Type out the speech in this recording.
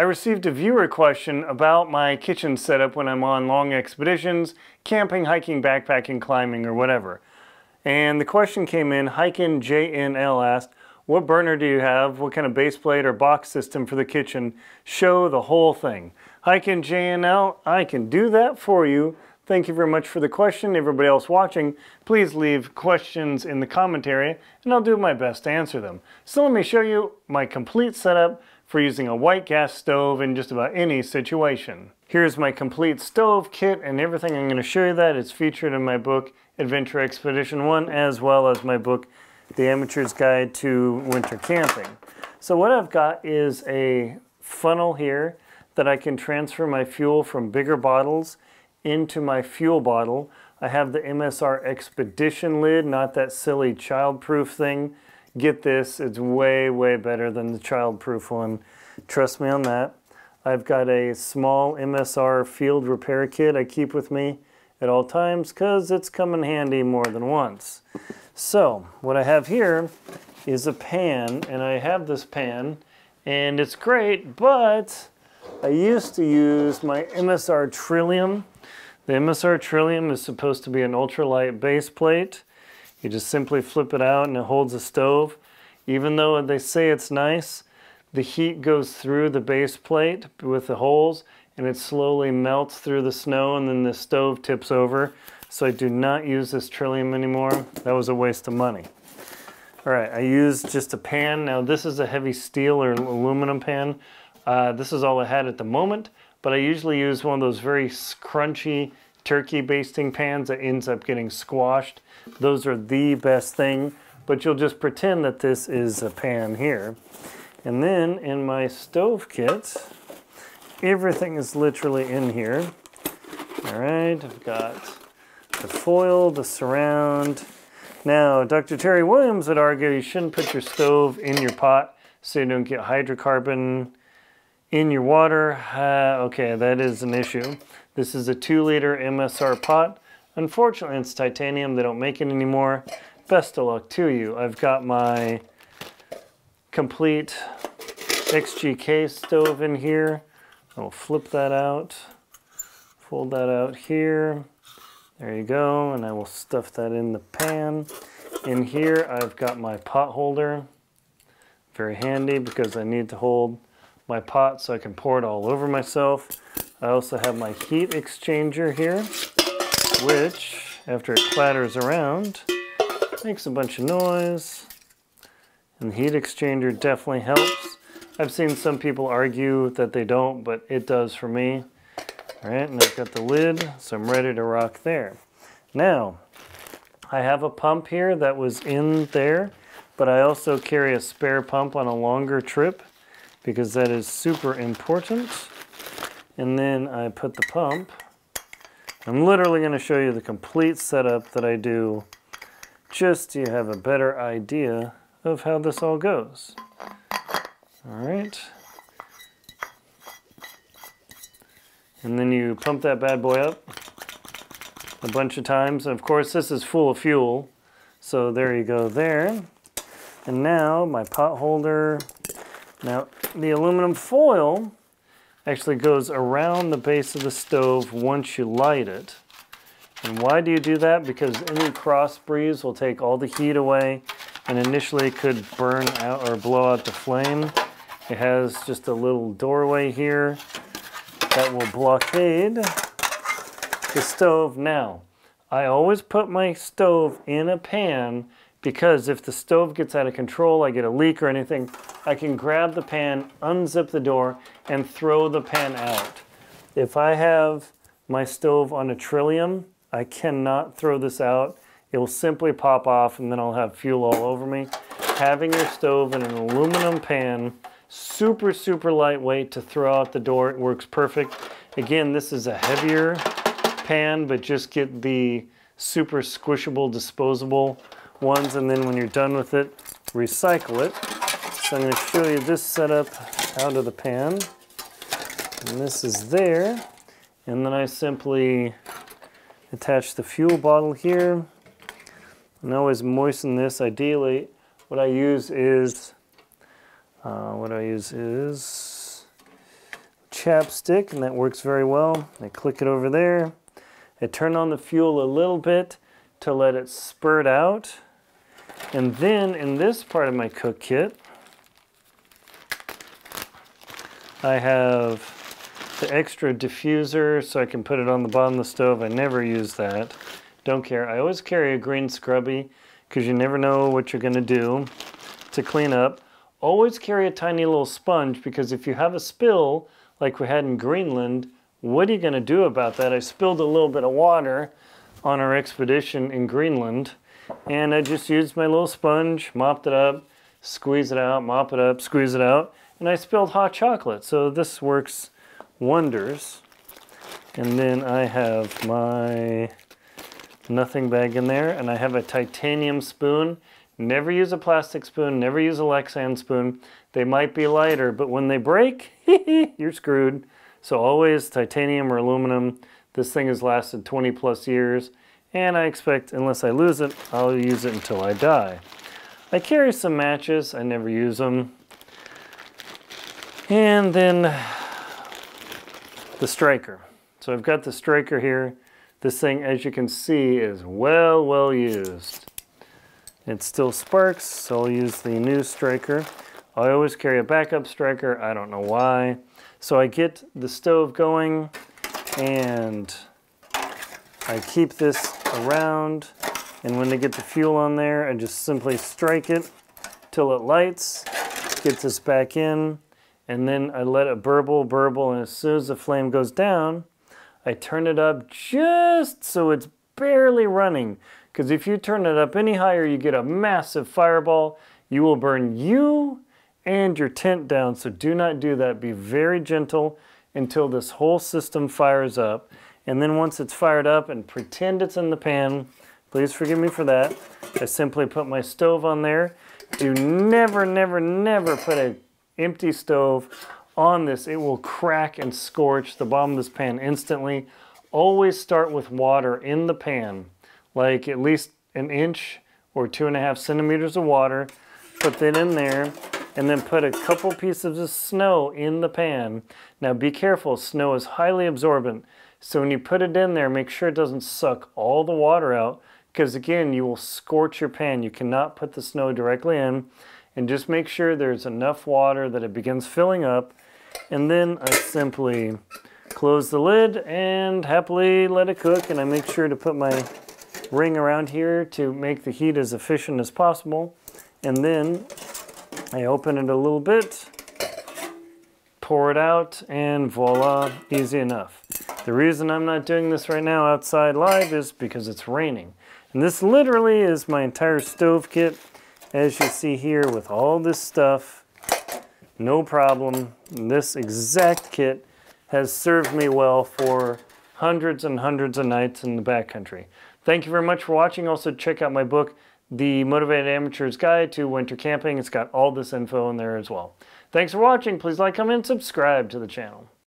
I received a viewer question about my kitchen setup when I'm on long expeditions, camping, hiking, backpacking, climbing, or whatever. And the question came in, Hikin JNL asked, what burner do you have? What kind of base plate or box system for the kitchen? Show the whole thing. Hikin JNL, I can do that for you. Thank you very much for the question. Everybody else watching, please leave questions in the commentary and I'll do my best to answer them. So let me show you my complete setup for using a white gas stove in just about any situation. Here's my complete stove kit and everything I'm going to show you that. It's featured in my book, Adventure Expedition 1, as well as my book, The Amateur's Guide to Winter Camping. So what I've got is a funnel here that I can transfer my fuel from bigger bottles into my fuel bottle. I have the MSR Expedition lid, not that silly child-proof thing. Get this, it's way, way better than the child-proof one. Trust me on that. I've got a small MSR field repair kit I keep with me at all times because it's come in handy more than once. So, what I have here is a pan, and I have this pan, and it's great, but I used to use my MSR Trillium. The MSR Trillium is supposed to be an ultralight base plate. You just simply flip it out and it holds a stove. Even though they say it's nice, the heat goes through the base plate with the holes and it slowly melts through the snow and then the stove tips over. So I do not use this Trillium anymore. That was a waste of money. All right, I used just a pan. Now this is a heavy steel or aluminum pan. This is all I had at the moment, but I usually use one of those very crunchy turkey basting pans that ends up getting squashed. Those are the best thing, but you'll just pretend that this is a pan here. And then in my stove kit, everything is literally in here. All right, I've got the foil, the surround. Now, Dr. Terry Williams would argue you shouldn't put your stove in your pot so you don't get hydrocarbon in your water. Okay, that is an issue. This is a 2-liter MSR pot. Unfortunately, it's titanium. They don't make it anymore. Best of luck to you. I've got my complete XGK stove in here. I'll flip that out, fold that out here. There you go, and I will stuff that in the pan. In here, I've got my pot holder. Very handy because I need to hold my pot so I can pour it all over myself. I also have my heat exchanger here, which, after it clatters around, makes a bunch of noise. And the heat exchanger definitely helps. I've seen some people argue that they don't, but it does for me. All right, and I've got the lid, so I'm ready to rock there. Now, I have a pump here that was in there, but I also carry a spare pump on a longer trip because that is super important. And then I put the pump. I'm literally going to show you the complete setup that I do just so you have a better idea of how this all goes. All right. And then you pump that bad boy up a bunch of times. And of course, this is full of fuel. So there you go there. And now my pot holder. Now the aluminum foil actually goes around the base of the stove once you light it. And why do you do that? Because any cross breeze will take all the heat away and initially could burn out or blow out the flame. It has just a little doorway here that will blockade the stove. Now, I always put my stove in a pan because if the stove gets out of control, I get a leak or anything, I can grab the pan, unzip the door, and throw the pan out. If I have my stove on a Trillium, I cannot throw this out. It will simply pop off and then I'll have fuel all over me. Having your stove in an aluminum pan, super, super lightweight to throw out the door, it works perfect. Again, this is a heavier pan, but just get the super squishable, disposable ones, and then when you're done with it, recycle it. So I'm going to show you this setup out of the pan. And this is there. And then I simply attach the fuel bottle here. And always moisten this. Ideally, what I use is chapstick, and that works very well. I click it over there. I turn on the fuel a little bit to let it spurt out. And then in this part of my cook kit, I have the extra diffuser so I can put it on the bottom of the stove. I never use that. Don't care. I always carry a green scrubby because you never know what you're going to do to clean up. Always carry a tiny little sponge because if you have a spill like we had in Greenland, what are you going to do about that? I spilled a little bit of water on our expedition in Greenland, and I just used my little sponge, mopped it up, squeeze it out, mop it up, squeeze it out, and I spilled hot chocolate. So this works wonders. And then I have my nothing bag in there, and I have a titanium spoon. Never use a plastic spoon, never use a Lexan spoon. They might be lighter, but when they break, you're screwed. So always titanium or aluminum. This thing has lasted 20 plus years, and I expect, unless I lose it, I'll use it until I die. I carry some matches, I never use them. And then the striker. So I've got the striker here. This thing, as you can see, is well used. It still sparks, so I'll use the new striker. I always carry a backup striker, I don't know why. So I get the stove going, and I keep this around, and when they get the fuel on there, I just simply strike it till it lights, get this back in, and then I let it burble, and as soon as the flame goes down, I turn it up just so it's barely running. Because if you turn it up any higher, you get a massive fireball. You will burn you and your tent down, so do not do that. Be very gentle until this whole system fires up. And then once it's fired up, and pretend it's in the pan, please forgive me for that, I simply put my stove on there. Do never put an empty stove on this. It will crack and scorch the bottom of this pan instantly. Always start with water in the pan, like at least an inch or 2.5 centimeters of water. Put that in there, and then put a couple pieces of snow in the pan. Now be careful, snow is highly absorbent. So when you put it in there, make sure it doesn't suck all the water out, because again, you will scorch your pan. You cannot put the snow directly in. And just make sure there's enough water that it begins filling up. And then I simply close the lid and happily let it cook. And I make sure to put my ring around here to make the heat as efficient as possible. And then I open it a little bit, pour it out, and voila, easy enough. The reason I'm not doing this right now outside live is because it's raining. And this literally is my entire stove kit, as you see here, with all this stuff. No problem. And this exact kit has served me well for hundreds and hundreds of nights in the backcountry. Thank you very much for watching. Also, check out my book, The Motivated Amateur's Guide to Winter Camping. It's got all this info in there as well. Thanks for watching. Please like, comment, and subscribe to the channel.